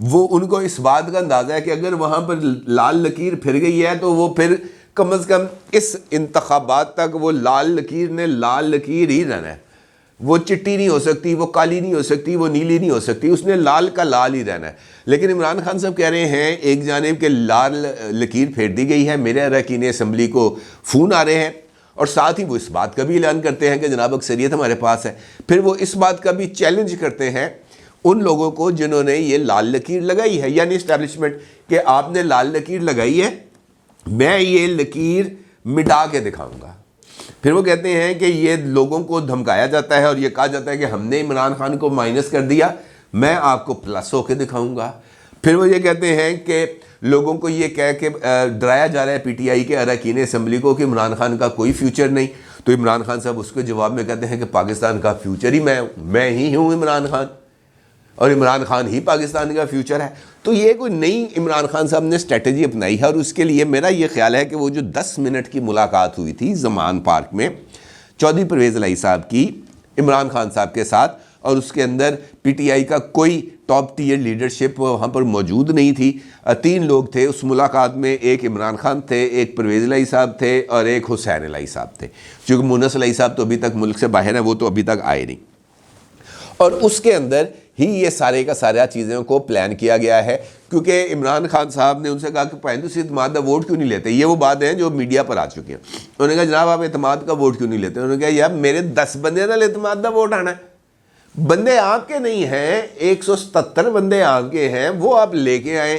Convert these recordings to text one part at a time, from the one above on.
وہ ان کو اس بات کا اندازہ ہے کہ اگر وہاں پر لال لکیر پھر گئی ہے تو وہ پھر کم از کم اس انتخابات تک وہ لال لکیر نے لال لکیر ہی رہنا ہے، وہ چٹی نہیں ہو سکتی، وہ کالی نہیں ہو سکتی، وہ نیلی نہیں ہو سکتی، اس نے لال کا لال ہی رہنا ہے۔ لیکن عمران خان صاحب کہہ رہے ہیں ایک جانب کہ لال لکیر پھیر دی گئی ہے، میرے اراکین اسمبلی کو فون آ رہے ہیں، اور ساتھ ہی وہ اس بات کا بھی اعلان کرتے ہیں کہ جناب اکثریت ہمارے پاس ہے۔ پھر وہ اس بات کا بھی چیلنج کرتے ہیں ان لوگوں کو جنہوں نے یہ لال لکیر لگائی ہے، یعنی اسٹیبلشمنٹ، کہ آپ نے لال لکیر لگائی ہے، میں یہ لکیر مٹا کے دکھاؤں گا۔ پھر وہ کہتے ہیں کہ یہ لوگوں کو دھمکایا جاتا ہے اور یہ کہا جاتا ہے کہ ہم نے عمران خان کو مائنس کر دیا، میں آپ کو پلس ہو کے دکھاؤں گا۔ پھر وہ یہ کہتے ہیں کہ لوگوں کو یہ کہہ کے ڈرایا جا رہا ہے پی ٹی آئی کے اراکین اسمبلی کو کہ عمران خان کا کوئی فیوچر نہیں، تو عمران خان صاحب اس کے جواب میں کہتے ہیں کہ پاکستان کا فیوچر ہی میں ہی ہوں عمران خان، اور عمران خان ہی پاکستان کا فیوچر ہے۔ تو یہ کوئی نئی عمران خان صاحب نے اسٹریٹجی اپنائی ہے، اور اس کے لیے میرا یہ خیال ہے کہ وہ جو 10 منٹ کی ملاقات ہوئی تھی زمان پارک میں چودھری پرویز الہی صاحب کی عمران خان صاحب کے ساتھ، اور اس کے اندر پی ٹی آئی کا کوئی ٹاپ ٹیئر لیڈرشپ وہاں پر موجود نہیں تھی، 3 لوگ تھے اس ملاقات میں، ایک عمران خان تھے، ایک پرویز الہی صاحب تھے، اور ایک حسین الہی صاحب تھے، چونکہ مونس الہی صاحب تو ابھی تک ملک سے باہر ہیں، وہ تو ابھی تک آئے نہیں۔ اور اس کے اندر ہی یہ سارے کا سارا چیزوں کو پلان کیا گیا ہے، کیونکہ عمران خان صاحب نے ان سے کہا کہ پہلے سے اعتماد کا ووٹ کیوں نہیں لیتے؟ یہ وہ بات ہے جو میڈیا پر آ چکی ہیں۔ انہوں نے کہا جناب آپ اعتماد کا ووٹ کیوں نہیں لیتے؟ انہوں نے کہا یار میرے 10 بندے نال اعتماد کا ووٹ آنا ہے، بندے آپ کے نہیں ہیں، 177 بندے آپ کے ہیں، وہ آپ لے کے آئیں،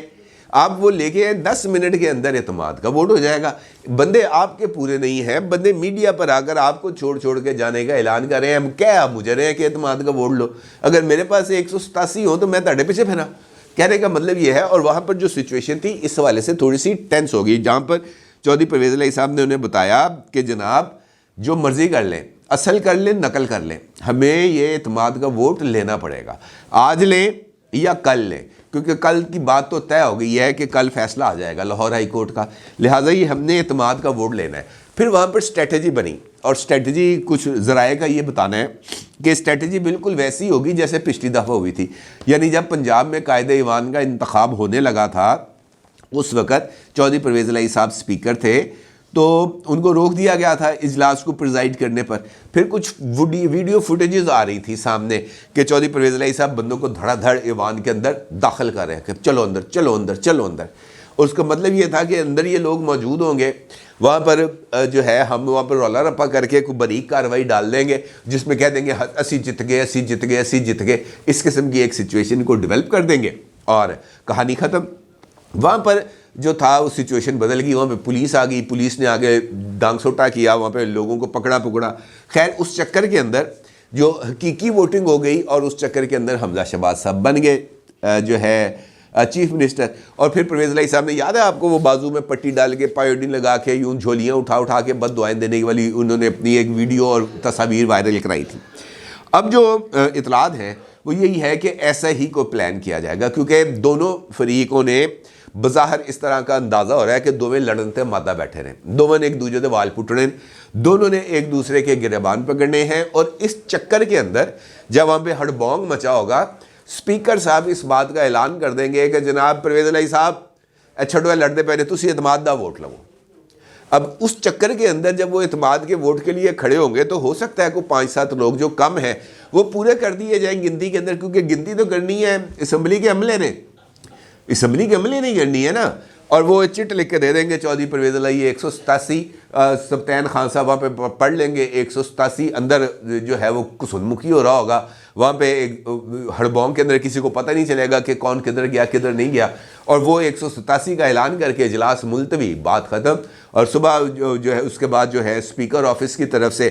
آپ وہ لے کے آئیں، 10 منٹ کے اندر اعتماد کا ووٹ ہو جائے گا۔ بندے آپ کے پورے نہیں ہیں، بندے میڈیا پر آ کر آپ کو چھوڑ کے جانے کا اعلان کر رہے ہیں، ہم کیا آپ مجھے رہے ہیں کہ اعتماد کا ووٹ لو؟ اگر میرے پاس 187 ہوں تو میں تہاڈے پیچھے پھرا، کہنے کا مطلب یہ ہے۔ اور وہاں پر جو سچویشن تھی اس حوالے سے تھوڑی سی ٹینس ہو گئی، جہاں پر چودھری پرویز الہی صاحب نے انہیں بتایا کہ جناب جو مرضی کر لیں، اصل کر لیں، نقل کر لیں، ہمیں یہ اعتماد کا ووٹ لینا پڑے گا، آج لیں یا کل لیں، کیونکہ کل کی بات تو طے ہو گئی ہے کہ کل فیصلہ آ جائے گا لاہور ہائی کورٹ کا، لہٰذا یہ ہم نے اعتماد کا ووٹ لینا ہے۔ پھر وہاں پر اسٹریٹجی بنی، اور اسٹریٹجی کچھ ذرائع کا یہ بتانا ہے کہ اسٹریٹجی بالکل ویسی ہوگی جیسے پچھلی دفعہ ہوئی تھی، یعنی جب پنجاب میں قائد ایوان کا انتخاب ہونے لگا تھا اس وقت چودھری پرویز الہی صاحب اسپیکر تھے، تو ان کو روک دیا گیا تھا اجلاس کو پریزائڈ کرنے پر۔ پھر کچھ ویڈیو فوٹیجز آ رہی تھی سامنے کہ چودھری پرویز الہی صاحب بندوں کو دھڑا دھڑ ایوان کے اندر داخل کر رہے ہیں کہ چلو اندر، چلو اندر، چلو اندر۔ اور اس کا مطلب یہ تھا کہ اندر یہ لوگ موجود ہوں گے، وہاں پر جو ہے ہم وہاں پر رولا رپا کر کے کوئی بریک کارروائی ڈال دیں گے جس میں کہہ دیں گے اسی جت گئے، اسی جت گئے، اسی جت گئے، اس قسم کی ایک سچویشن کو ڈیولپ کر دیں گے اور کہانی ختم۔ وہاں پر جو تھا وہ سچویشن بدل گئی، وہاں پہ پولیس آ گئی، پولیس نے آگے ڈانگ سوٹا کیا، وہاں پہ لوگوں کو پکڑا۔ خیر اس چکر کے اندر جو حقیقی ووٹنگ ہو گئی، اور اس چکر کے اندر حمزہ شہباز صاحب بن گئے جو ہے چیف منسٹر۔ اور پھر پرویز الہی صاحب نے، یاد ہے آپ کو، وہ بازو میں پٹی ڈال کے پائیوڈین لگا کے یوں جھولیاں اٹھا کے بد دعائیں دینے والی انہوں نے اپنی ایک ویڈیو اور تصاویر وائرل کرائی تھی۔ اب جو اطلاعات ہیں وہ یہی ہے کہ ایسا ہی کو پلان کیا جائے گا، کیونکہ دونوں فریقوں نے بظاہر اس طرح کا اندازہ ہو رہا ہے کہ دونوں لڑن تے مادہ بیٹھے رہے، دونوں نے ایک دوسرے دے وال پٹنے، دونوں نے ایک دوسرے کے گریبان پکڑنے ہیں۔ اور اس چکر کے اندر جب وہاں پہ ہڑبونگ مچا ہوگا، اسپیکر صاحب اس بات کا اعلان کر دیں گے کہ جناب پرویز الہی صاحب چھڈو لڑتے پہلے تسی اعتماد دا ووٹ لو۔ اب اس چکر کے اندر جب وہ اعتماد کے ووٹ کے لیے کھڑے ہوں گے تو ہو سکتا ہے کوئی 5-7 لوگ جو کم ہیں وہ پورے کر دیے جائیں گنتی کے اندر، کیونکہ گنتی تو کرنی ہے اسمبلی کے عملے نے، اسمبلی کے عملے نہیں کرنی ہے نا۔ اور وہ چٹ لکھ کے دے دیں گے چودھری پرویز الہی 187، سبطین خان صاحب وہاں پہ پڑھ لیں گے 187، اندر جو ہے وہ کسن مکھی ہو رہا ہوگا، وہاں پہ ایک ہڑبونگ کے اندر کسی کو پتہ نہیں چلے گا کہ کون کدھر گیا کدھر نہیں گیا، اور وہ 187 کا اعلان کر کے اجلاس ملتوی، بات ختم۔ اور صبح جو ہے اس کے بعد جو ہے اسپیکر آفس کی طرف سے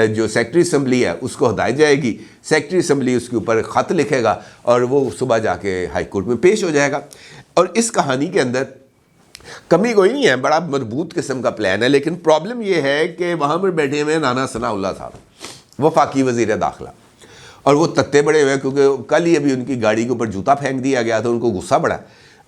جو سیکرٹری اسمبلی ہے اس کو ہدایت جائے گی، سیکرٹری اسمبلی اس کے اوپر خط لکھے گا اور وہ صبح جا کے ہائی کورٹ میں پیش ہو جائے گا۔ اور اس کہانی کے اندر کمی کوئی نہیں ہے، بڑا مربوط قسم کا پلان ہے، لیکن پرابلم یہ ہے کہ وہاں پر بیٹھے ہوئے رانا ثناء اللہ صاحب، وفاقی وزیر داخلہ، اور وہ تتے بڑے ہوئے کیونکہ کل ہی ابھی ان کی گاڑی کے اوپر جوتا پھینک دیا گیا تھا، ان کو غصہ بڑا۔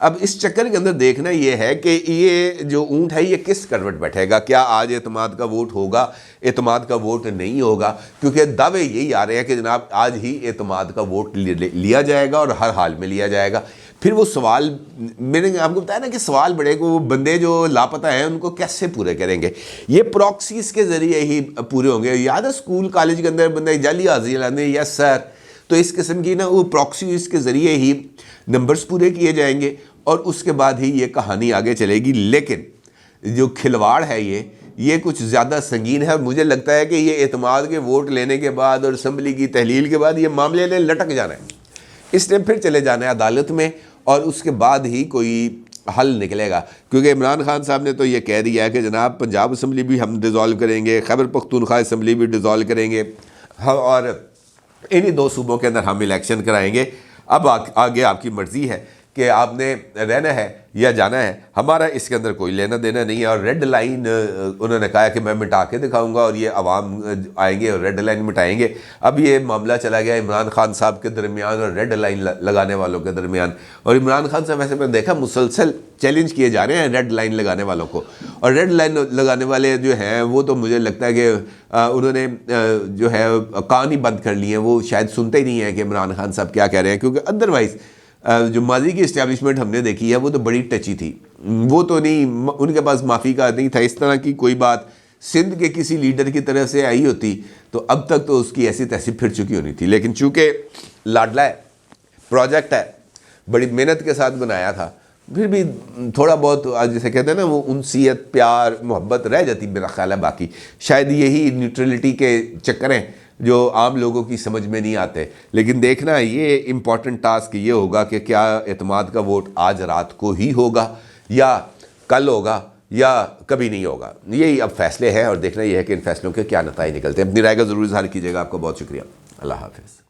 اب اس چکر کے اندر دیکھنا یہ ہے کہ یہ جو اونٹ ہے یہ کس کروٹ بیٹھے گا. کیا آج اعتماد کا ووٹ ہوگا؟ اعتماد کا ووٹ نہیں ہوگا، کیونکہ دعوے یہی آ رہے ہیں کہ جناب آج ہی اعتماد کا ووٹ لیا جائے گا اور ہر حال میں لیا جائے گا. پھر وہ سوال میں نے آپ کو بتایا نا کہ سوال بڑے کو وہ بندے جو لاپتہ ہیں ان کو کیسے پورے کریں گے؟ یہ پراکسیز کے ذریعے ہی پورے ہوں گے. یاد ہے اسکول کالج کے اندر بندے جعلی حاضری لانے، یس سر. تو اس قسم کی نا وہ پراکسیز کے ذریعے ہی نمبرز پورے کیے جائیں گے اور اس کے بعد ہی یہ کہانی آگے چلے گی. لیکن جو کھلواڑ ہے یہ کچھ زیادہ سنگین ہے، اور مجھے لگتا ہے کہ یہ اعتماد کے ووٹ لینے کے بعد اور اسمبلی کی تحلیل کے بعد یہ معاملے نے لٹک جانا ہے. اس نے پھر چلے جانا ہے عدالت میں اور اس کے بعد ہی کوئی حل نکلے گا. کیونکہ عمران خان صاحب نے تو یہ کہہ دیا ہے کہ جناب پنجاب اسمبلی بھی ہم ڈیزالو کریں گے، خیبر پختونخوا اسمبلی بھی ڈیزالو کریں گے، اور انہی 2 صوبوں کے اندر ہم الیکشن کرائیں گے. اب آگے آپ کی مرضی ہے کہ آپ نے رہنا ہے یا جانا ہے، ہمارا اس کے اندر کوئی لینا دینا نہیں ہے. اور ریڈ لائن انہوں نے کہا کہ میں مٹا کے دکھاؤں گا اور یہ عوام آئیں گے اور ریڈ لائن مٹائیں گے. اب یہ معاملہ چلا گیا عمران خان صاحب کے درمیان اور ریڈ لائن لگانے والوں کے درمیان. اور عمران خان صاحب ویسے میں دیکھا مسلسل چیلنج کیے جا رہے ہیں ریڈ لائن لگانے والوں کو، اور ریڈ لائن لگانے والے جو ہیں وہ تو مجھے لگتا ہے کہ انہوں نے جو ہے کان ہی بند کر لیے ہیں. وہ شاید سنتے ہی نہیں ہیں کہ عمران خان صاحب کیا کہہ رہے ہیں، کیونکہ ادروائز جو ماضی کی اسٹیبلشمنٹ ہم نے دیکھی ہے وہ تو بڑی ٹچی تھی. وہ تو نہیں، ان کے پاس معافی کا نہیں تھا. اس طرح کی کوئی بات سندھ کے کسی لیڈر کی طرف سے آئی ہوتی تو اب تک تو اس کی ایسی تیسی پھر چکی ہونی تھی. لیکن چونکہ لاڈلا ہے، پروجیکٹ ہے، بڑی محنت کے ساتھ بنایا تھا، پھر بھی تھوڑا بہت جیسے کہتے ہیں نا وہ انسیت پیار محبت رہ جاتی میرا خیال ہے. باقی شاید یہی نیوٹرلٹی کے چکر ہیں جو عام لوگوں کی سمجھ میں نہیں آتے. لیکن دیکھنا یہ امپورٹنٹ ٹاسک یہ ہوگا کہ کیا اعتماد کا ووٹ آج رات کو ہی ہوگا یا کل ہوگا یا کبھی نہیں ہوگا. یہی اب فیصلے ہیں اور دیکھنا یہ ہے کہ ان فیصلوں کے کیا نتائج نکلتے ہیں. اپنی رائے کا ضرور اظہار کیجیے گا. آپ کا بہت شکریہ. اللہ حافظ.